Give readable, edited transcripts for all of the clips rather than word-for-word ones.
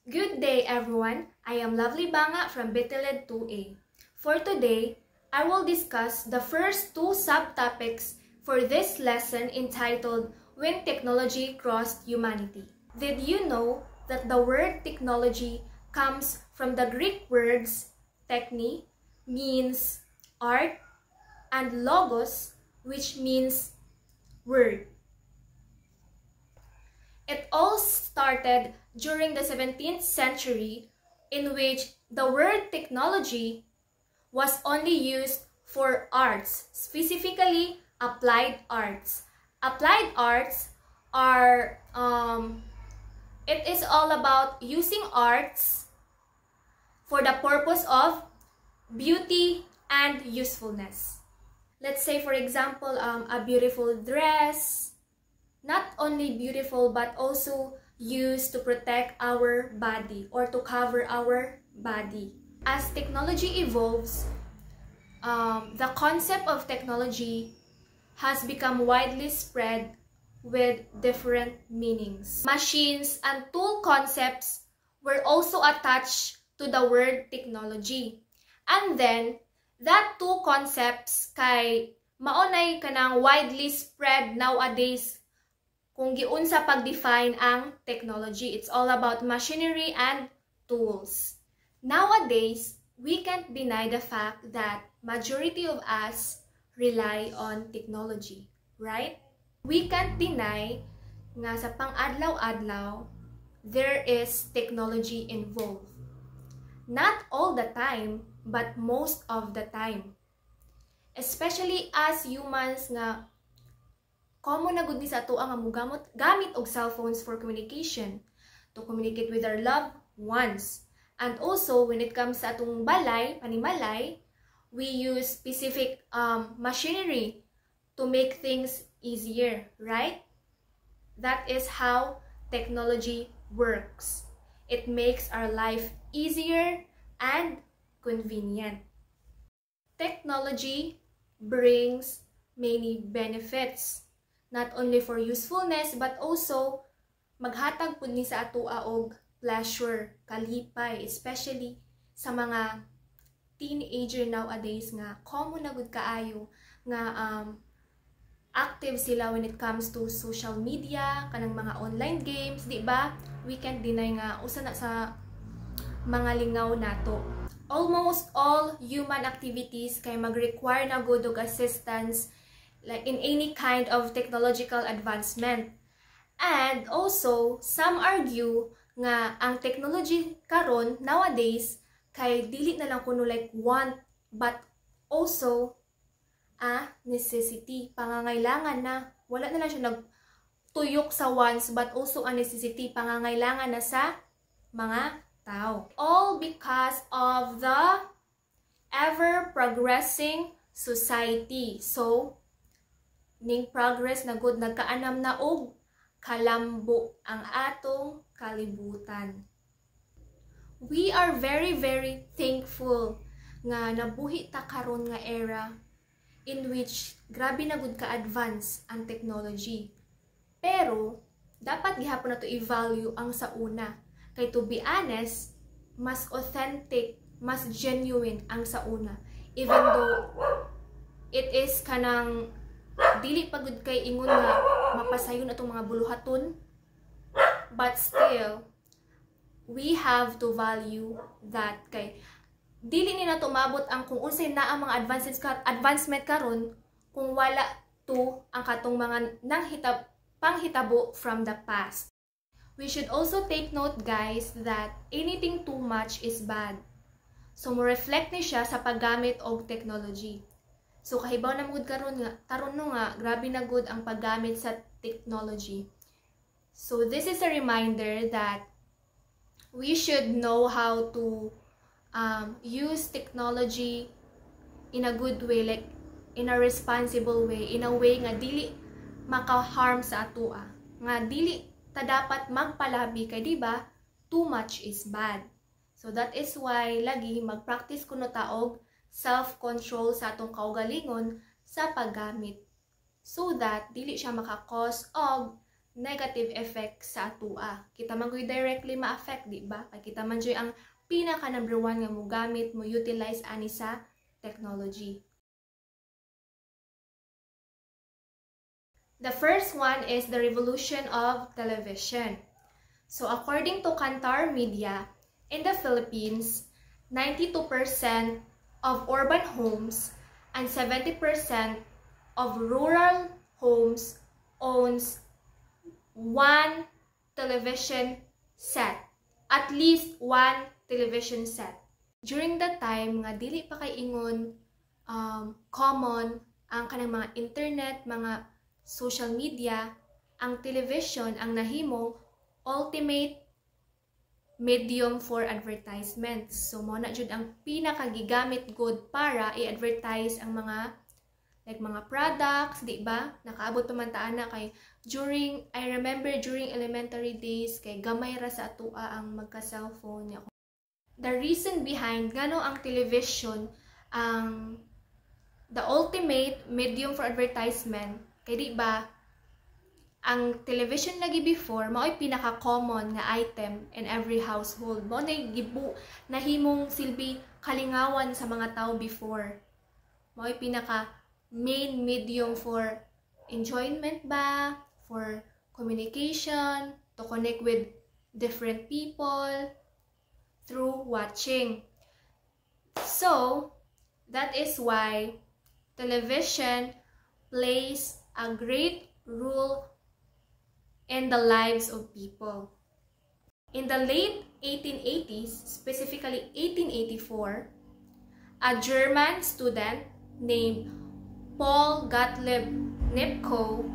Good day everyone, I am Lovely Banga from Beteled 2A. For today, I will discuss the first two subtopics for this lesson entitled When Technology Crossed Humanity. Did you know that the word technology comes from the Greek words techni, means art, and logos, which means word? It all started during the 17th century, in which the word technology was only used for arts, specifically applied arts. Applied arts are, it is all about using arts for the purpose of beauty and usefulness. Let's say, for example, a beautiful dress, not only beautiful but also used to protect our body or to cover our body. As technology evolves, the concept of technology has become widely spread with different meanings. Machines and tool concepts were also attached to the word technology. And then, that two concepts kay maunay kanang widely spread nowadays kung giunsa pag-define ang technology. It's all about machinery and tools. Nowadays, we can't deny the fact that majority of us rely on technology, right? We can't deny nga sa pang-adlaw-adlaw, there is technology involved. Not all the time, but most of the time. Especially as humans nga common na gud ni sa ato ang gamit og cellphones for communication, to communicate with our loved ones. And also, when it comes sa atong balay, panimalay, we use specific machinery to make things easier, right? That is how technology works. It makes our life easier and convenient. Technology brings many benefits, not only for usefulness but also maghatag pud ni sa atoa og pleasure, kalipay, especially sa mga teenager nowadays nga common na gud kaayo nga active sila when it comes to social media, kanang mga online games, di ba? We can't deny nga usa na sa mga lingaw nato. Almost all human activities kay mag-require na gud og assistance like in any kind of technological advancement. And also, some argue nga ang technology karon nowadays kay dili na lang kuno like want but also a necessity, pangangailangan na. Wala na lang siya nagtuyok sa wants but also a necessity, pangangailangan na sa mga tao. All because of the ever-progressing society. So, ning progress na good nagkaanam na og kalambo ang atong kalibutan. We are very thankful nga nabuhi ta karon nga era in which grabe na gud ka-advance ang technology. Pero dapat gihapon nato i-value ang sa una. Kay to be honest, mas authentic, mas genuine ang sa una. Even though it is kanang dili pagud kay ingon nga mapasayon atong mga buluhaton, but still we have to value that kay dili ni nato maabot ang kung unsay na ang mga advancement karon kung wala to ang katong mga panghitabo from the past. We should also take note, guys, that anything too much is bad. So mo reflect ni siya sa paggamit og technology. So kahibaw na gud karon nga grabe na gud ang paggamit sa technology. So this is a reminder that we should know how to use technology in a good way, like in a responsible way, in a way nga dili maka-harm sa atoa, nga dili ta dapat magpalabi kay di ba too much is bad. So that is why lagi mag-practice kuno ta og self-control sa atong kaugalingon sa paggamit, so that dili siya maka-cause og negative effect sa atua. Kita man ko'y directly ma-affect, di ba? Kaya kita man dyan ang pinaka number 1 nga mo gamit, mo utilize ani sa technology. The first one is the revolution of television. So according to Kantar Media, in the Philippines, 92% of urban homes and 70% of rural homes owns one television set. At least one television set. During that time, nga dili pa kay ingon common ang kanang mga internet, mga social media, ang television ang nahimong ultimate medium for advertisements. So, mo na jud ang pinakagigamit good para i-advertise ang mga mga products, di ba? Nakaabot pa man taan na kay I remember during elementary days kay gamay ra sa atua ang magka-cellphone niya. The reason behind ngano ang television ang the ultimate medium for advertisement kay di ba ang television lagi before, mao'y pinaka-common nga item in every household. Mao nahimong silbi kalingawan sa mga tao before. Mao'y pinaka-main medium for enjoyment ba, for communication, to connect with different people through watching. So, that is why television plays a great role in the lives of people. In the late 1880s, specifically 1884, a German student named Paul Gottlieb Nipkow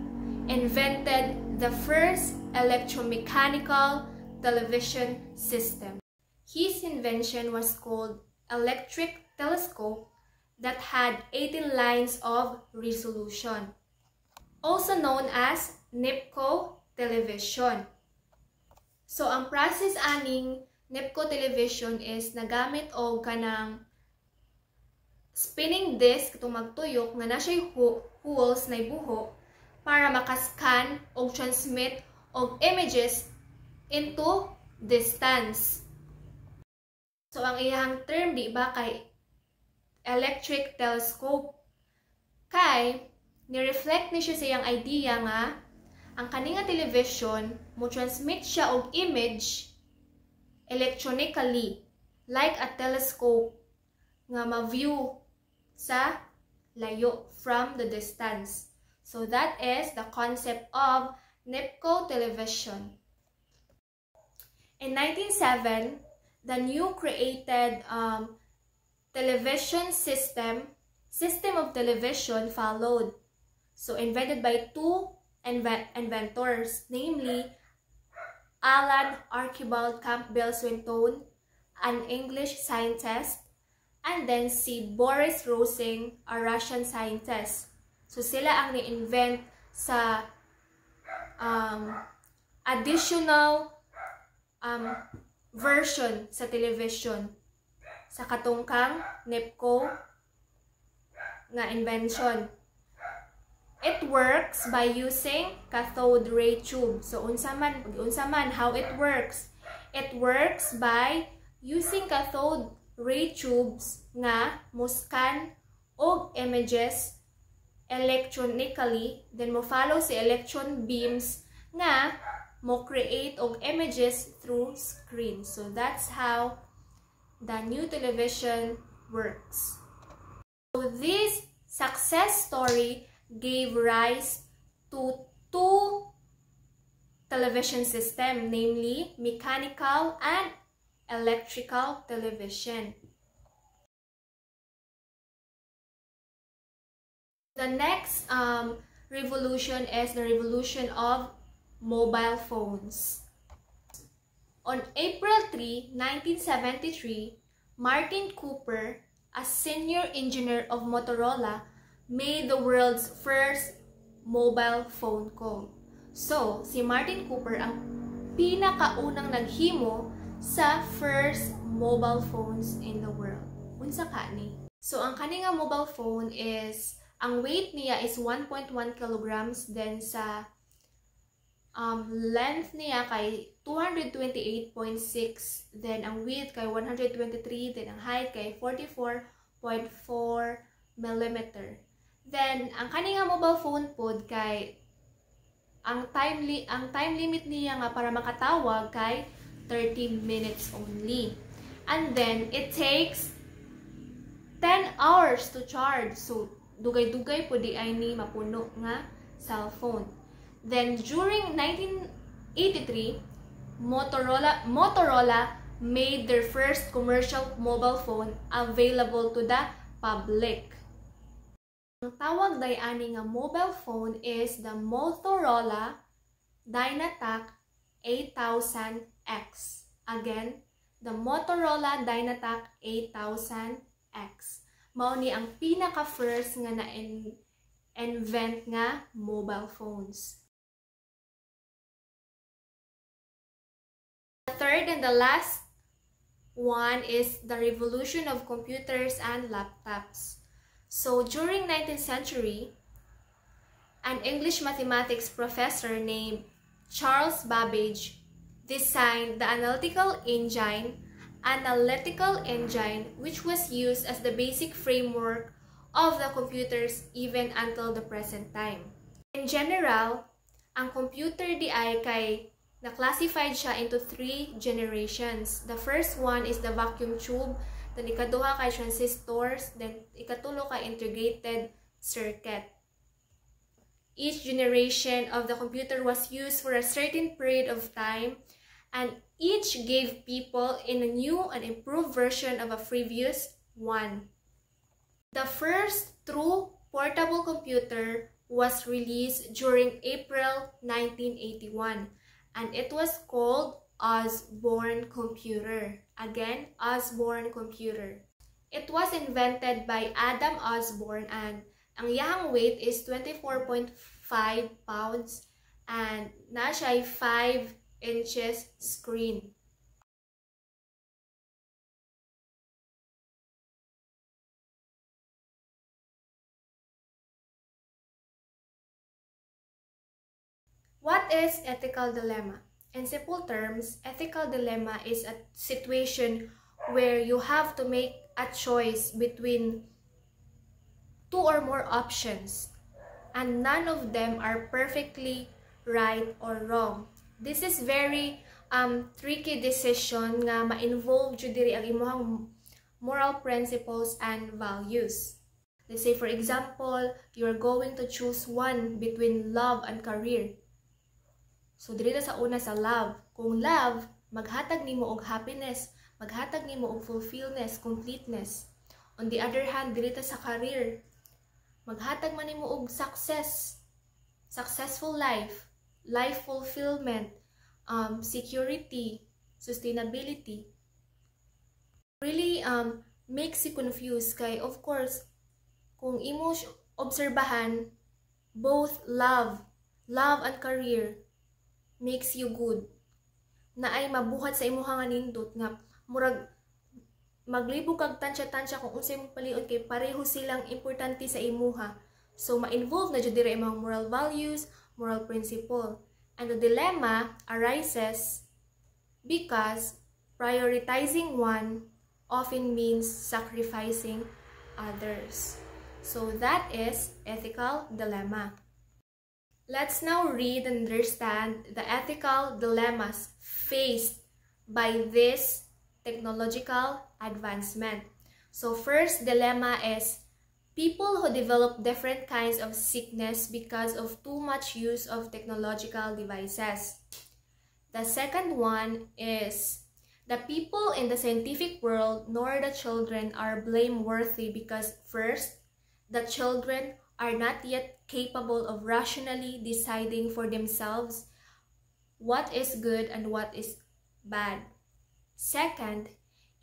invented the first electromechanical television system. His invention was called electric telescope that had 18 lines of resolution, also known as Nipkow television. So, ang process aning Nipkow television is nagamit og kanang spinning disc itong magtuyok nga na siya'y holes na ibuho para makascan o transmit og images into distance. So, ang iyang term, di ba, kay electric telescope. Kay, ni-reflect ni siya sa iyang idea nga ang kaninga television mo transmit siya og image electronically like a telescope nga ma-view sa layo from the distance. So that is the concept of Nipkow television. In 1907, the new created television system of television followed. So invented by two inventors, namely Alan Archibald Campbell Swinton, an English scientist, and then si Boris Rosing, a Russian scientist. So sila ang ni-invent sa additional version sa television sa katungkang Nipkow nga invention. It works by using cathode ray tube. So unsa man how it works? It works by using cathode ray tubes nga mo scan og images electronically, then mo follow si electron beams nga mo create og images through screen. So that's how the new television works. So this success story gave rise to two television systems, namely mechanical and electrical television. The next revolution is the revolution of mobile phones. On April 3, 1973, Martin Cooper, a senior engineer of Motorola, made the world's first mobile phone call. So, si Martin Cooper ang pinakaunang naghimo sa first mobile phones in the world. Unsa kani? So, ang kaninga mobile phone is, ang weight niya is 1.1 kilograms, then sa length niya kay 228.6, then ang width kay 123, then ang height kay 44.4 millimeter. Then ang kaninga mobile phone pod kay ang time limit niya nga para makatawag kay 30 minutes only. And then it takes 10 hours to charge. So dugay-dugay po di ay ni mapuno nga cellphone. Then during 1983, Motorola made their first commercial mobile phone available to the public. Ang tawag day ani nga mobile phone is the Motorola Dynatac 8000X. Again, the Motorola Dynatac 8000X. Mao ni ang pinaka-first nga na-invent nga mobile phones. The third and the last one is the revolution of computers and laptops. So during 19th century, an English mathematics professor named Charles Babbage designed the analytical engine, which was used as the basic framework of the computers even until the present time. In general, ang computer di ay kay na-classified siya into 3 generations. The first one is the vacuum tube, then ikaduha kay transistors, then ikatulo kay integrated circuit. Each generation of the computer was used for a certain period of time, and each gave people in a new and improved version of a previous one. The first true portable computer was released during April 1981, and it was called Osborne computer. Again, Osborne computer. It was invented by Adam Osborne, and ang iyang weight is 24.5 pounds and na siya 5 inches screen. What is ethical dilemma? In simple terms, ethical dilemma is a situation where you have to make a choice between 2 or more options, and none of them are perfectly right or wrong. This is very tricky decision nga ma-involve jud diri ang imong moral principles and values. Let's say for example, you're going to choose one between love and career. So diri ta sa una sa love. Kung love, maghatag nimo og happiness, maghatag nimo og fulfillment, completeness. On the other hand, diri ta sa career, maghatag man nimo og success, successful life, life fulfillment, security, sustainability. Really makes you confused kay of course kung imo obserbahan both love and career makes you good, na ay mabuhat sa imuha nga nindot nga murag maglibog kag tansya-tansya kung unsay mong paliud kay pareho silang importante sa imuha. So ma-involve na jud diri imong moral values, moral principle. And the dilemma arises because prioritizing one often means sacrificing others. So that is ethical dilemma. Let's now read and understand the ethical dilemmas faced by this technological advancement. So first dilemma is people who develop different kinds of sickness because of too much use of technological devices. The second one is the people in the scientific world nor the children are blameworthy because first, the children are not yet capable of rationally deciding for themselves what is good and what is bad. Second,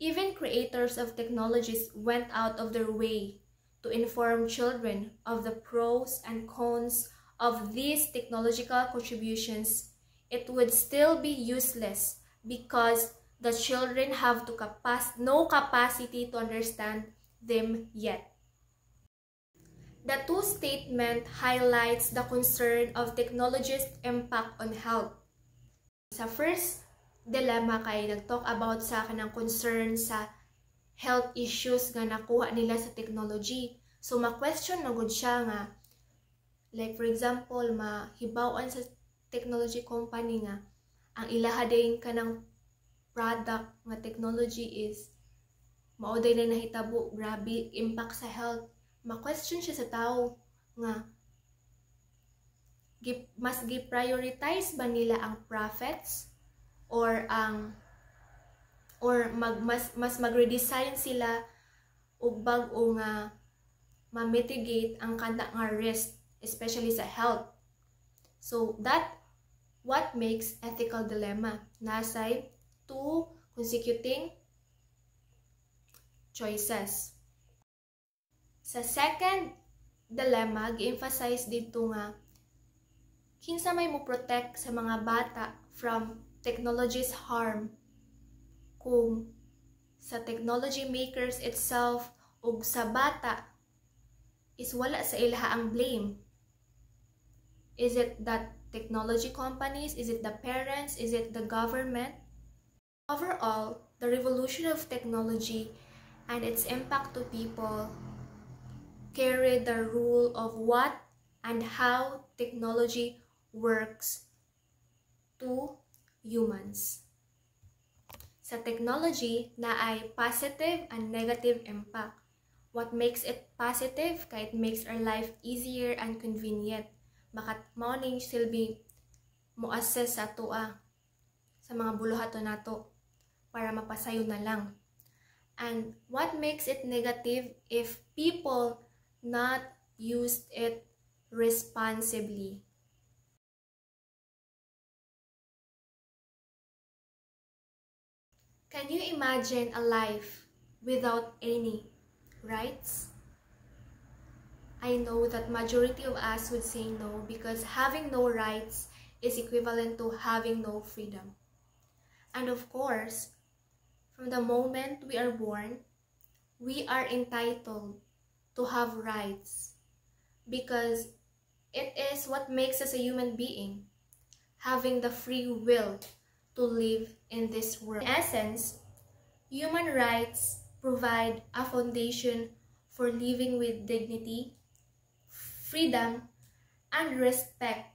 even creators of technologies went out of their way to inform children of the pros and cons of these technological contributions. It would still be useless because the children have no capacity to understand them yet. The two statement highlights the concern of technology's impact on health. Sa first dilemma kay nag-talk about sa kanang concern sa health issues nga nakuha nila sa technology. So ma-question na gud siya nga, like for example, mahibaw-an sa technology company nga ang ilaha din kanang product nga technology is mauday na nahitabo, grabe impact sa health. Ma-question siya sa tao nga mas gi-prioritize ba nila ang profits or mas mag-redesign sila og bag-o nga ma-mitigate ang kada nga risk, especially sa health. So that what makes ethical dilemma. Nasay two consecuting choices. Sa second dilemma, gi-emphasize dito nga kinsa may mo protect sa mga bata from technology's harm kung sa technology makers itself ug sa bata is wala sa ilaha ang blame. Is it the technology companies? Is it the parents? Is it the government? Overall, the revolution of technology and its impact to people carry the rule of what and how technology works to humans. Sa technology na ay positive and negative impact. What makes it positive? Kaya it makes our life easier and convenient. Makat morning silbi mo assess sa tua sa mga buluhato nato para mapasayo na lang. And what makes it negative if people not used it responsibly? Can you imagine a life without any rights? I know that majority of us would say no because having no rights is equivalent to having no freedom. And of course, from the moment we are born, we are entitled to have rights because it is what makes us a human being, having the free will to live in this world. In essence, human rights provide a foundation for living with dignity, freedom, and respect,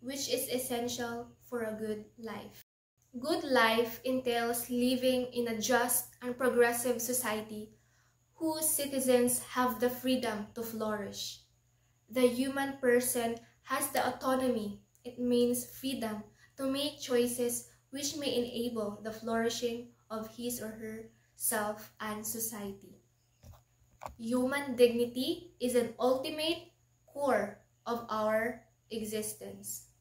which is essential for a good life. Good life entails living in a just and progressive society whose citizens have the freedom to flourish. The human person has the autonomy, it means freedom, to make choices which may enable the flourishing of his or her self and society. Human dignity is an ultimate core of our existence.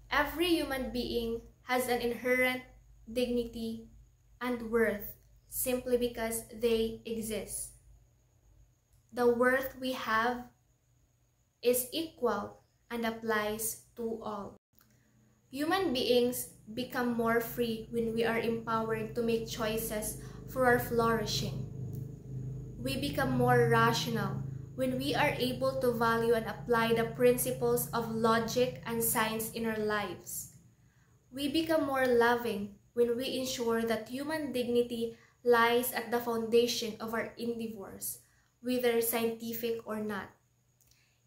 Every human being has an inherent dignity and worth simply because they exist. The worth we have is equal and applies to all. Human beings become more free when we are empowered to make choices for our flourishing. We become more rational when we are able to value and apply the principles of logic and science in our lives. We become more loving when we ensure that human dignity lies at the foundation of our endeavors, whether scientific or not.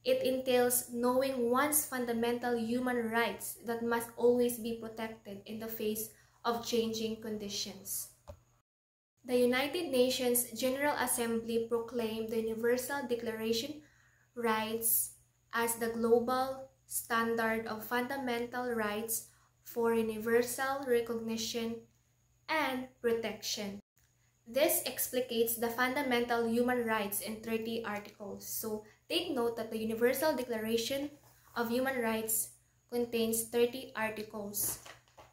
It entails knowing one's fundamental human rights that must always be protected in the face of changing conditions. The United Nations General Assembly proclaimed the Universal Declaration Rights as the global standard of fundamental rights for universal recognition and protection. This explicates the fundamental human rights in 30 articles. So take note that the Universal Declaration of Human Rights contains 30 articles.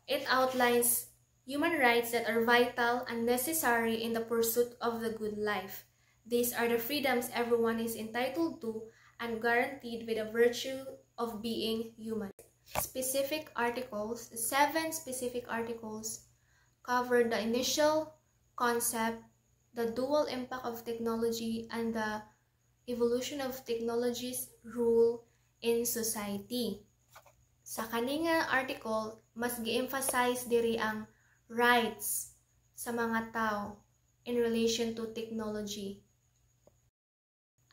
It outlines human rights that are vital and necessary in the pursuit of the good life. These are the freedoms everyone is entitled to and guaranteed with the virtue of being human. Specific articles, 7 specific articles, cover the initial concept, the dual impact of technology, and the evolution of technologies rule in society. Sa kaninga article, mas gi-emphasize diri ang rights sa mga tao in relation to technology.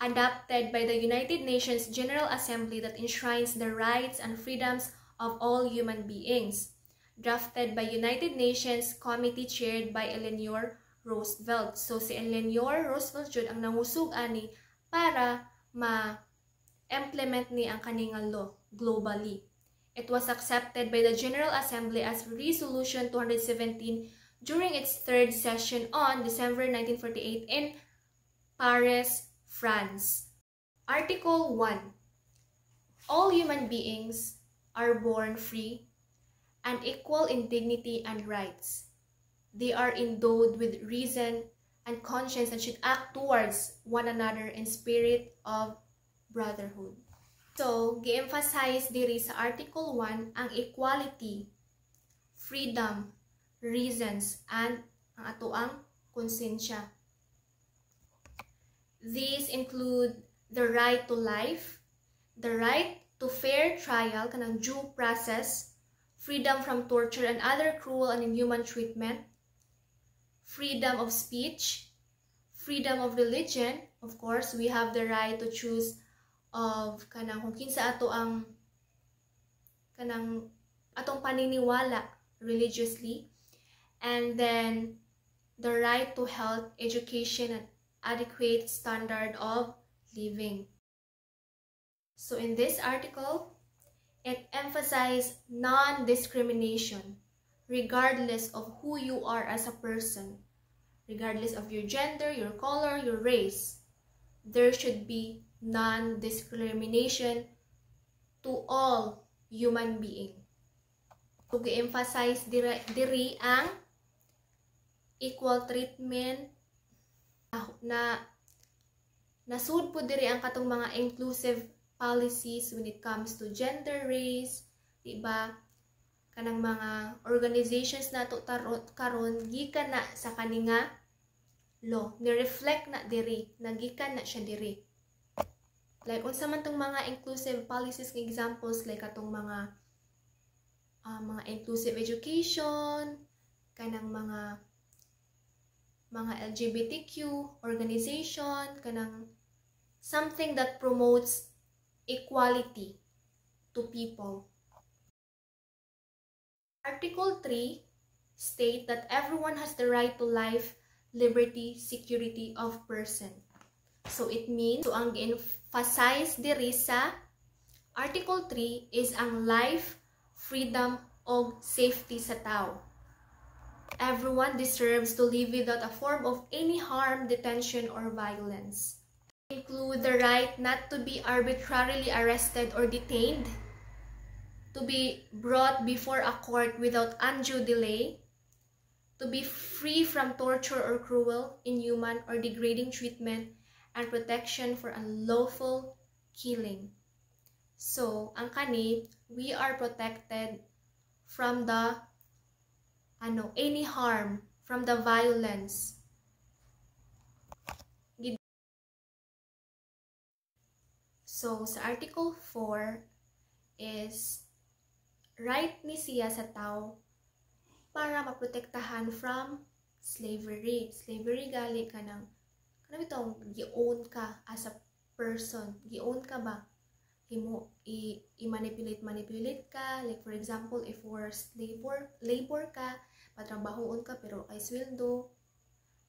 Adopted by the United Nations General Assembly that enshrines the rights and freedoms of all human beings. Drafted by United Nations Committee chaired by Eleanor Roosevelt. So si Eleanor Roosevelt jud ang nangusog ani para ma-implement ni ang kaninga law globally. It was accepted by the General Assembly as Resolution 217 during its third session on December 1948 in Paris, France. Article 1. All human beings are born free and equal in dignity and rights. They are endowed with reason and conscience and should act towards one another in spirit of brotherhood. So, gi-emphasize diri sa Article 1 ang equality, freedom, reasons, and ang atoang konsensya. These include the right to life, the right to fair trial, kanang due process, freedom from torture and other cruel and inhuman treatment, freedom of speech, freedom of religion. Of course, we have the right to choose of kanang kung kinsa ato ang kanang atong paniniwala religiously, and then the right to health, education, and adequate standard of living. So in this article, it emphasizes non-discrimination regardless of who you are as a person, regardless of your gender, your color, your race. There should be non-discrimination to all human beings. So, gi-emphasize diri ang equal treatment na nasud po diri ang katong mga inclusive policies when it comes to gender, race, diba? Kanang mga organizations nato karon gikan na sa kaninga law, ni-reflect na diri, nagikan na siya diri. Like unsa man tong mga inclusive policies ng examples like katong mga inclusive education, kanang mga LGBTQ organization, kanang something that promotes equality to people. Article 3 states that everyone has the right to life, liberty, security of person. So it means, so ang emphasize diri sa Article 3 is ang life, freedom, o safety sa tao. Everyone deserves to live without a form of any harm, detention, or violence. Include the right not to be arbitrarily arrested or detained, to be brought before a court without undue delay, to be free from torture or cruel, inhuman, or degrading treatment, and protection for unlawful killing. So, ang kani, we are protected from the any harm, from the violence. So, sa Article 4 is right ni siya sa tao para maprotektahan from slavery. Slavery gali ka ng itong gi-own ka as a person. Gi-own ka ba? I-manipulate ka. Like for example, if forced labor ka, patrabahoon ka pero kay sweldo.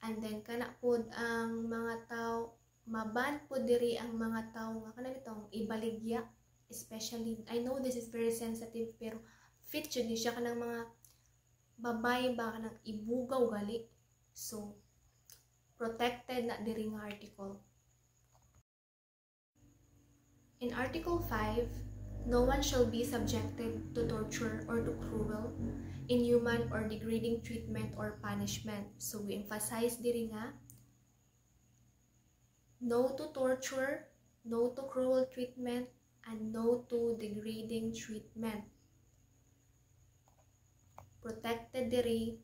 And then kana pod ang mga tao, maban pod diri ang mga tao nga kanang itong ibaligya. Especially, I know this is very sensitive pero fit jud ni siya kanang mga babae ba kanang ibugaw gali. So, protected na diri nga article. In Article 5, no one shall be subjected to torture or to cruel, inhuman, or degrading treatment or punishment. So, we emphasize diri nga, no to torture, no to cruel treatment, and no to degrading treatment. Protected diri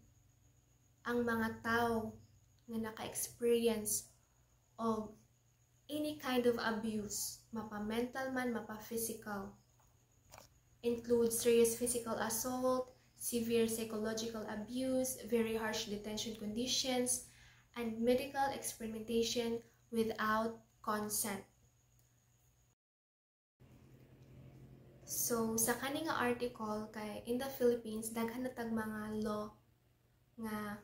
ang mga tao nga naka-experience of any kind of abuse, mapa-mental man, mapa-physical. Includes serious physical assault, severe psychological abuse, very harsh detention conditions, and medical experimentation without consent. So, sa kani nga article, kay in the Philippines, daghan na tag mga law nga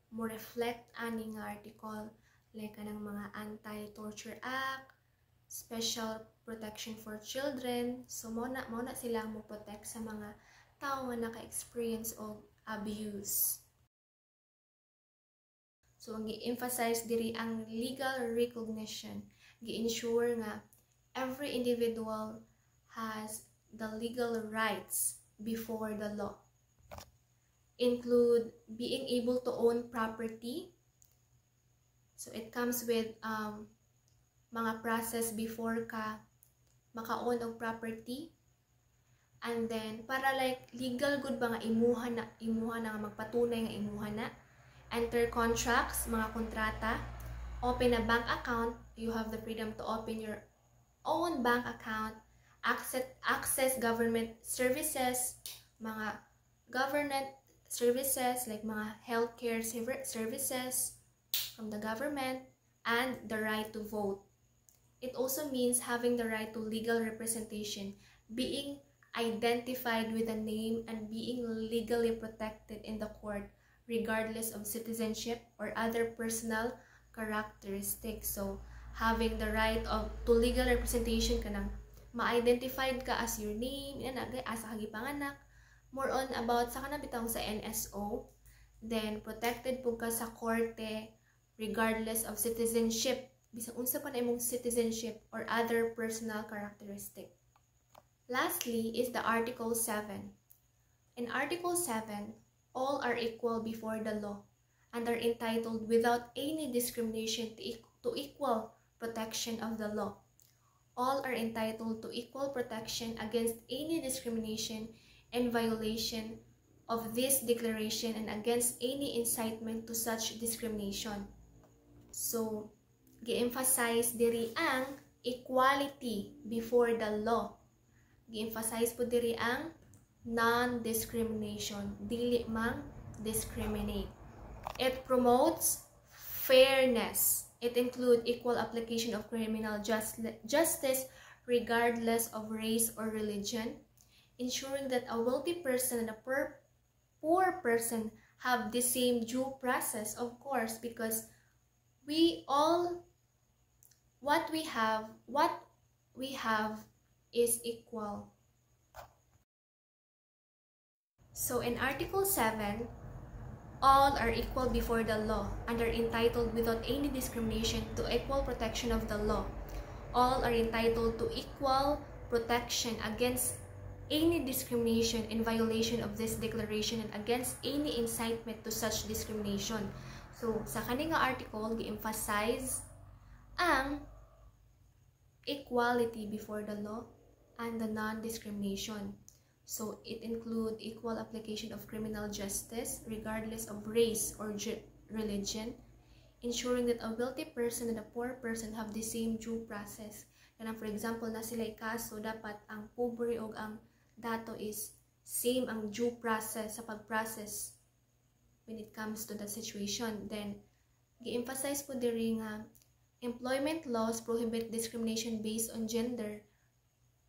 mo reflect ani nga article, like kanang mga Anti-Torture Act, Special Protection for Children. So, mo na sila mo protect sa mga tao nga naka-experience of abuse. So, ang gi-emphasize diri ang legal recognition. Gi-ensure nga every individual has the legal rights before the law. Include being able to own property. So, it comes with mga process before ka maka-own og property. And then, para like legal good ba nga imuha na nga magpatunay nga imuha na. Enter contracts, mga kontrata. Open a bank account. You have the freedom to open your own bank account. Access government services, mga government services like mga healthcare services from the government, and the right to vote. It also means having the right to legal representation, being identified with a name and being legally protected in the court regardless of citizenship or other personal characteristics. So, having the right to legal representation kanang ma-identified ka as your name, as a kagipanganak, more on about sa kanang bitang sa NSO, then protected po ka sa korte regardless of citizenship, bisang unsa pa na imong citizenship or other personal characteristic. Lastly is the Article 7. In Article 7, all are equal before the law and are entitled without any discrimination to equal protection of the law. All are entitled to equal protection against any discrimination and violation of this declaration and against any incitement to such discrimination. So, gi-emphasize diri ang equality before the law. Gi-emphasize po diri ang non-discrimination, dili mang discriminate. It promotes fairness. It includes equal application of criminal justice regardless of race or religion, ensuring that a wealthy person and a poor person have the same due process, of course, because what we have is equal. So in Article 7, all are equal before the law and are entitled without any discrimination to equal protection of the law. All are entitled to equal protection against any discrimination in violation of this declaration and against any incitement to such discrimination. So, sa kaning article, gi-emphasize ang equality before the law and the non-discrimination. So, it includes equal application of criminal justice regardless of race or religion, ensuring that a wealthy person and a poor person have the same due process. Kaya for example, na sila'y kaso, dapat ang pobre o ang dato is same ang due process sa pag-process when it comes to that situation. Then, gi-emphasize po diri nga employment laws prohibit discrimination based on gender,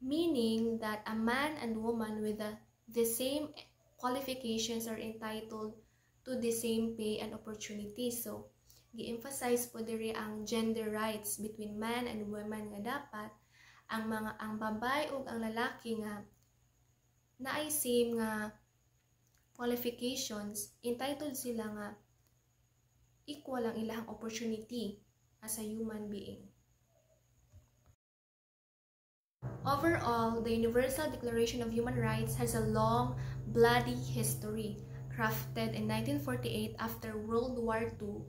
meaning that a man and woman with the same qualifications are entitled to the same pay and opportunities. So, gi-emphasize po diri ang gender rights between man and woman nga dapat ang babae ug ang lalaki nga naay same nga qualifications, entitled sila nga equal ang ilang opportunity as a human being. Overall, the Universal Declaration of Human Rights has a long, bloody history. Crafted in 1948 after World War II,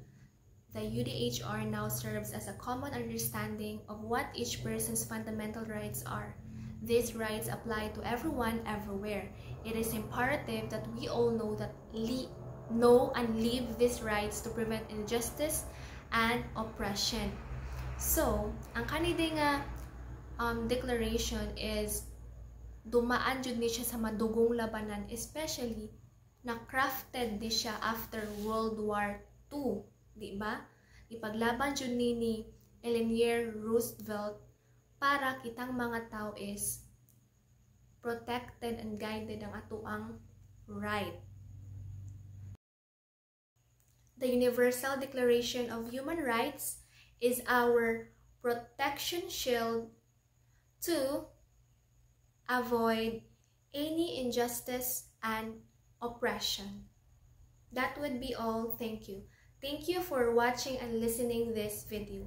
the UDHR now serves as a common understanding of what each person's fundamental rights are. These rights apply to everyone, everywhere. It is imperative that we all know and live these rights to prevent injustice and oppression. So, ang kanidi nga declaration is dumaan jud ni siya sa madugong labanan, especially na crafted di siya after World War II, di ba? Ipaglaban jud ni Eleanor Roosevelt para kitang mga tao is protected and guided ang atuang right. The Universal Declaration of Human Rights is our protection shield to avoid any injustice and oppression. That would be all. Thank you. Thank you for watching and listening this video.